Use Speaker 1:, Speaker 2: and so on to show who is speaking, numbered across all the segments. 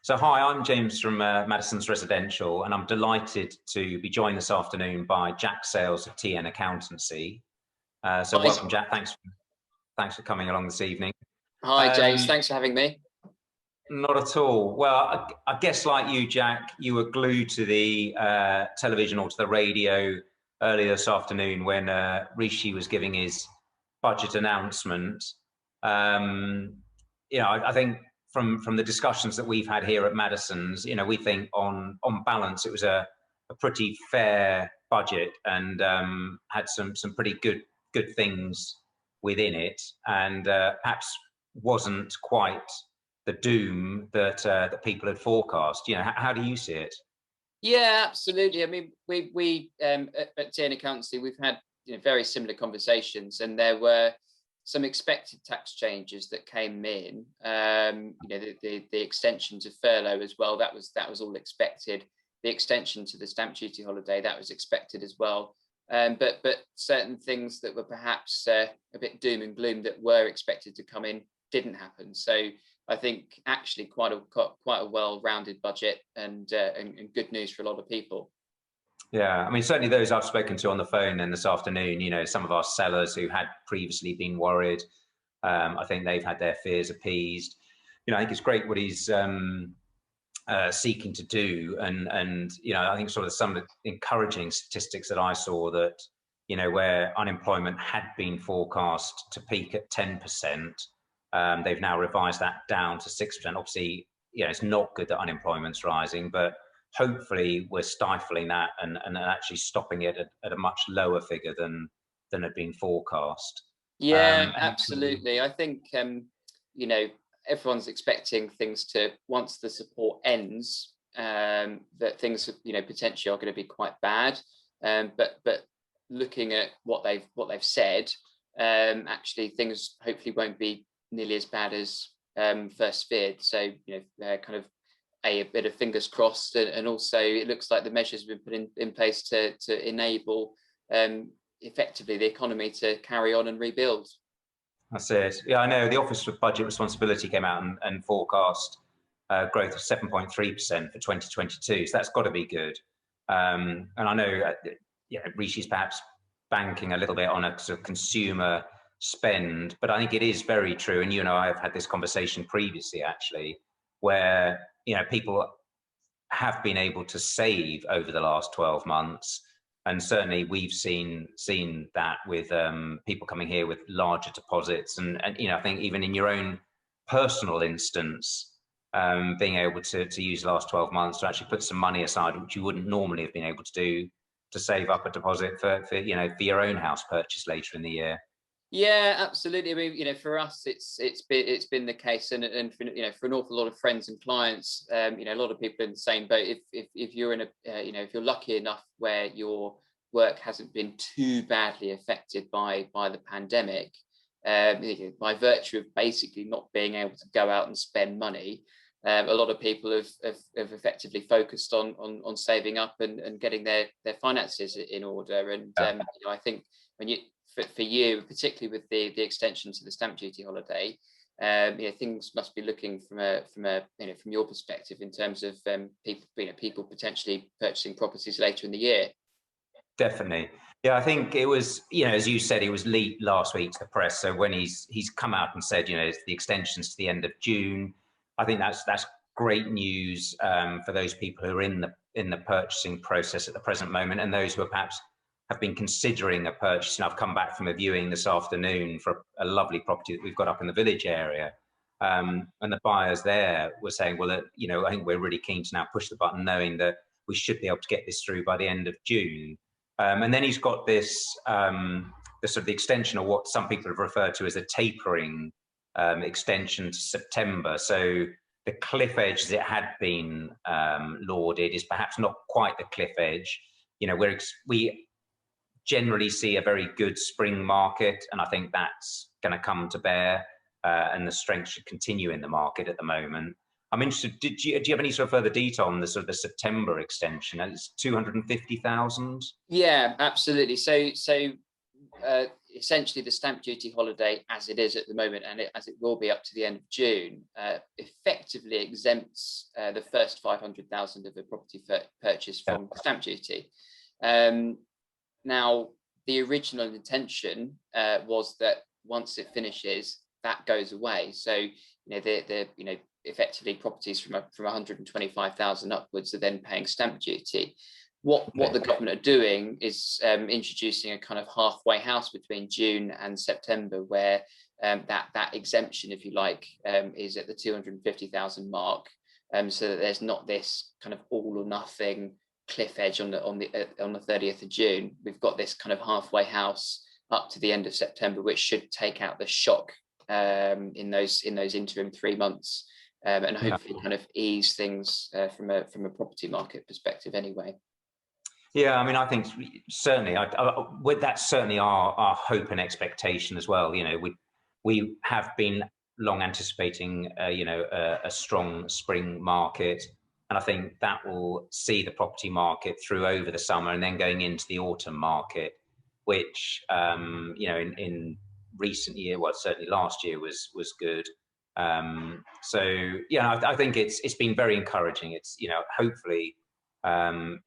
Speaker 1: So hi, I'm James from Maddisons Residential, and I'm delighted to be joined this afternoon by Jack Sales of TNAccountancy. So
Speaker 2: Hi,
Speaker 1: welcome, Jack. Thanks for coming along this evening.
Speaker 2: hi, James. Thanks for having me.
Speaker 1: Not at all. Well, I guess like you, Jack, you were glued to the television or to the radio earlier this afternoon when Rishi was giving his budget announcement. I think from the discussions that we've had here at Maddisons, we think on balance it was a pretty fair budget and had some pretty good things within it, and perhaps wasn't quite the doom that people had forecast. How do you see it?
Speaker 2: Yeah, absolutely. I mean, we at TNAccountancy, we've had very similar conversations, and there were some expected tax changes that came in. The extension to furlough as well. That was all expected. The extension to the stamp duty holiday, that was expected as well. But certain things that were perhaps a bit doom and gloom that were expected to come in didn't happen. So I think actually quite a well-rounded budget and good news for a lot of people.
Speaker 1: Yeah, I mean, certainly those I've spoken to on the phone then this afternoon, some of our sellers who had previously been worried, I think they've had their fears appeased. I think it's great what he's seeking to do. And I think sort of some of the encouraging statistics that I saw that, where unemployment had been forecast to peak at 10%, they've now revised that down to 6%. Obviously, it's not good that unemployment's rising, but hopefully we're stifling that and actually stopping it at a much lower figure than had been forecast.
Speaker 2: Yeah, absolutely. I think everyone's expecting things to, once the support ends, that things potentially are going to be quite bad. But looking at what they've said, actually things hopefully won't be nearly as bad as first feared. So kind of a bit of fingers crossed, and also it looks like the measures have been put in place to enable effectively the economy to carry on and rebuild.
Speaker 1: That's it. Yeah, I know the Office for Budget Responsibility came out and forecast growth of 7.3% for 2022. So that's got to be good. And I know, Rishi's perhaps banking a little bit on a sort of consumer spend, but I think it is very true. And I have had this conversation previously, actually, where people have been able to save over the last 12 months. And certainly we've seen that with people coming here with larger deposits. And I think even in your own personal instance, being able to use the last 12 months to actually put some money aside, which you wouldn't normally have been able to do, to save up a deposit for your own house purchase later in the year.
Speaker 2: Yeah, absolutely. I mean, for us, it's been the case, and for an awful lot of friends and clients, a lot of people in the same boat. If you're in a, if you're lucky enough where your work hasn't been too badly affected by the pandemic, by virtue of basically not being able to go out and spend money, a lot of people have effectively focused on saving up and getting their finances in order. And I think when you for you, particularly with the extension to the stamp duty holiday, things must be looking from your perspective in terms of people potentially purchasing properties later in the year.
Speaker 1: Definitely. Yeah, I think it was, as you said, it was leaked last week to the press. So when he's come out and said, it's the extensions to the end of June, I think that's great news for those people who are in the purchasing process at the present moment, and those who are perhaps have been considering a purchase. And I've come back from a viewing this afternoon for a lovely property that we've got up in the village area. And the buyers there were saying, well, I think we're really keen to now push the button, knowing that we should be able to get this through by the end of June. And then he's got this, the sort of the extension of what some people have referred to as a tapering extension to September. So the cliff edge that had been lauded is perhaps not quite the cliff edge. We generally see a very good spring market, and I think that's going to come to bear, and the strength should continue in the market at the moment. I'm interested, do you have any sort of further detail on the sort of the September extension? It's 250,000.
Speaker 2: Yeah, absolutely. So essentially the stamp duty holiday as it is at the moment, and as it will be up to the end of June, effectively exempts the first 500,000 of a property purchase from stamp duty. Now, the original intention was that once it finishes, that goes away. So effectively properties from 125,000 upwards are then paying stamp duty. What the government are doing is introducing a kind of halfway house between June and September, where that exemption, if you like, is at the 250,000 mark, so that there's not this kind of all or nothing cliff edge on the 30th of June. We've got this kind of halfway house up to the end of September, which should take out the shock in those interim 3 months, and hopefully kind of ease things from a property market perspective anyway.
Speaker 1: Yeah, I mean, I think certainly that's certainly our hope and expectation as well. We have been long anticipating a strong spring market, and I think that will see the property market through over the summer and then going into the autumn market, which in recent year, well, certainly last year was good. I think it's been very encouraging. It's hopefully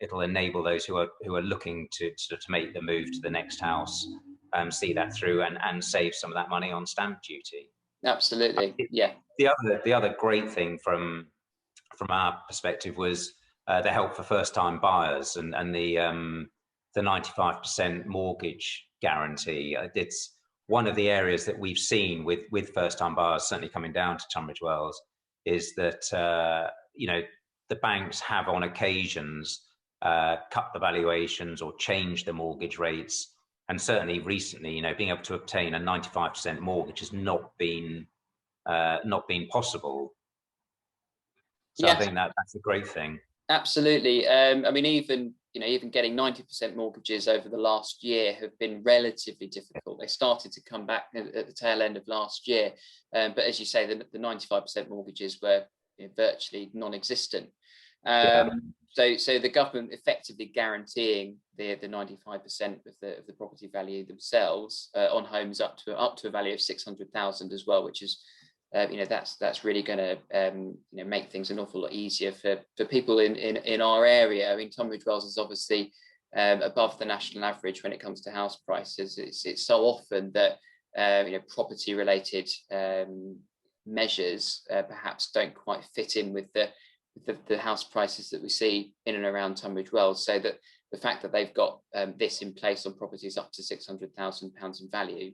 Speaker 1: it'll enable those who are looking to make the move to the next house see that through and save some of that money on stamp duty.
Speaker 2: Absolutely, yeah.
Speaker 1: The other great thing from our perspective was the help for first-time buyers and the 95% mortgage guarantee. It's one of the areas that we've seen with first-time buyers certainly coming down to Tunbridge Wells is that the banks have on occasions cut the valuations or changed the mortgage rates, and certainly recently, being able to obtain a 95% mortgage has not been possible. So yes. I think that's a great thing.
Speaker 2: Absolutely. I mean, even getting 90% mortgages over the last year have been relatively difficult. They started to come back at the tail end of last year, but as you say, the 95% mortgages were virtually non-existent. So the government effectively guaranteeing the 95% of the property value themselves on homes up to a value of 600,000 as well, which is that's really going to make things an awful lot easier for people in our area. I mean, Tunbridge Wells is obviously above the national average when it comes to house prices. It's so often that property related measures perhaps don't quite fit in with the house prices that we see in and around Tunbridge Wells, so that the fact that they've got this in place on properties up to £600,000 in value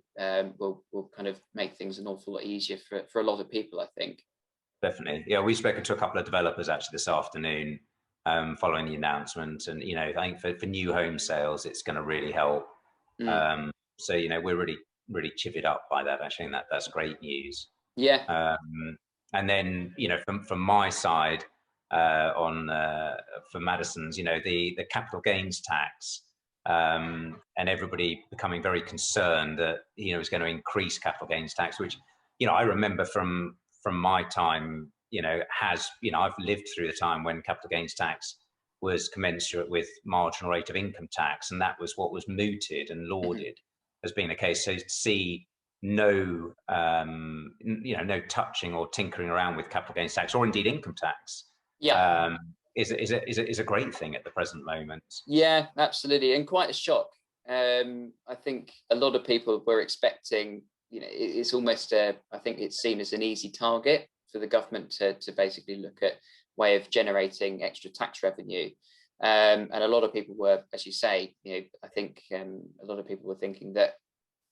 Speaker 2: will kind of make things an awful lot easier for a lot of people, I think.
Speaker 1: Definitely. Yeah, we've spoken to a couple of developers actually this afternoon following the announcement, and I think for new home sales it's going to really help. So we're really chivied up by that. Actually, and that's great news.
Speaker 2: Yeah.
Speaker 1: And then from my side, for Maddisons, the capital gains tax, and everybody becoming very concerned that is going to increase capital gains tax, which I remember from my time, I've lived through the time when capital gains tax was commensurate with marginal rate of income tax, and that was what was mooted and lauded as being the case. So to see no touching or tinkering around with capital gains tax or indeed income tax, is a great thing at the present moment.
Speaker 2: Yeah, absolutely, and quite a shock. I think a lot of people were expecting, it's almost I think it's seen as an easy target for the government to basically look at way of generating extra tax revenue. And a lot of people were, as you say, I think a lot of people were thinking that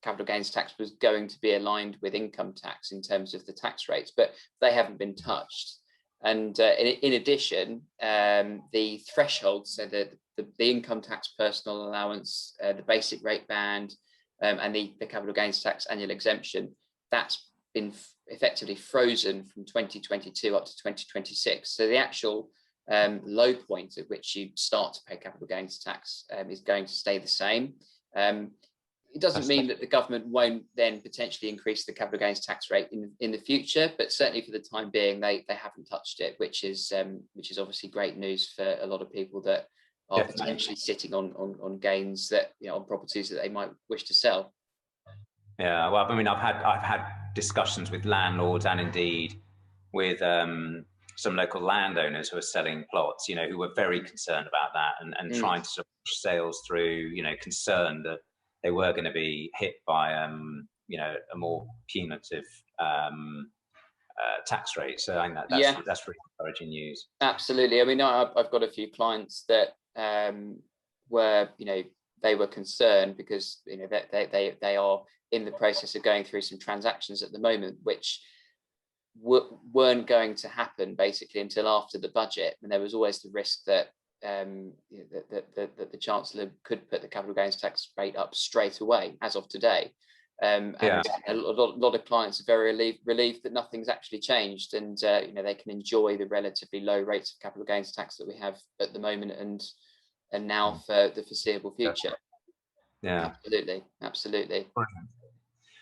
Speaker 2: capital gains tax was going to be aligned with income tax in terms of the tax rates, but they haven't been touched. And in addition, the thresholds, so the income tax personal allowance, the basic rate band, and the capital gains tax annual exemption, that's been effectively frozen from 2022 up to 2026. So the actual low point at which you start to pay capital gains tax is going to stay the same. It doesn't mean that the government won't then potentially increase the capital gains tax rate in the future, but certainly for the time being, they haven't touched it, which is obviously great news for a lot of people that are potentially sitting on gains that on properties that they might wish to sell.
Speaker 1: Yeah, well, I mean, I've had discussions with landlords and indeed with some local landowners who are selling plots, you know, who were very concerned about that and trying to sort of push sales through, you know, concerned that they were going to be hit by, you know, a more punitive tax rate. So I think
Speaker 2: Yeah,
Speaker 1: that's really encouraging news.
Speaker 2: absolutely. I mean, I've got a few clients that were, you know, they were concerned because, you know, that they are in the process of going through some transactions at the moment, which weren't going to happen basically until after the budget, and there was always the risk that you know, that the Chancellor could put the capital gains tax rate up straight away as of today. And
Speaker 1: Yeah.
Speaker 2: a lot of clients are very relieved that nothing's actually changed, and you know, they can enjoy the relatively low rates of capital gains tax that we have at the moment and now for the foreseeable future.
Speaker 1: Yeah.
Speaker 2: Absolutely, absolutely.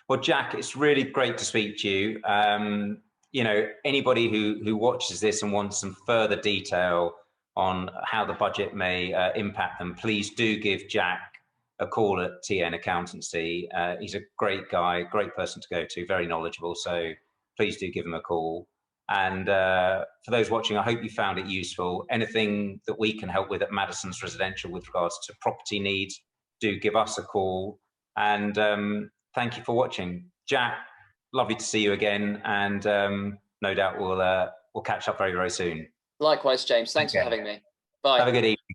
Speaker 1: Well, Jack, it's really great to speak to you. You know, anybody who watches this and wants some further detail on how the budget may impact them, please do give Jack a call at TNAccountancy. He's a great guy, great person to go to, very knowledgeable. So please do give him a call. And for those watching, I hope you found it useful. Anything that we can help with at Maddisons Residential with regards to property needs, do give us a call. And thank you for watching. Jack, lovely to see you again. And no doubt we'll catch up very, very soon.
Speaker 2: Likewise, James. Thanks for having me. Bye.
Speaker 1: Have a good evening.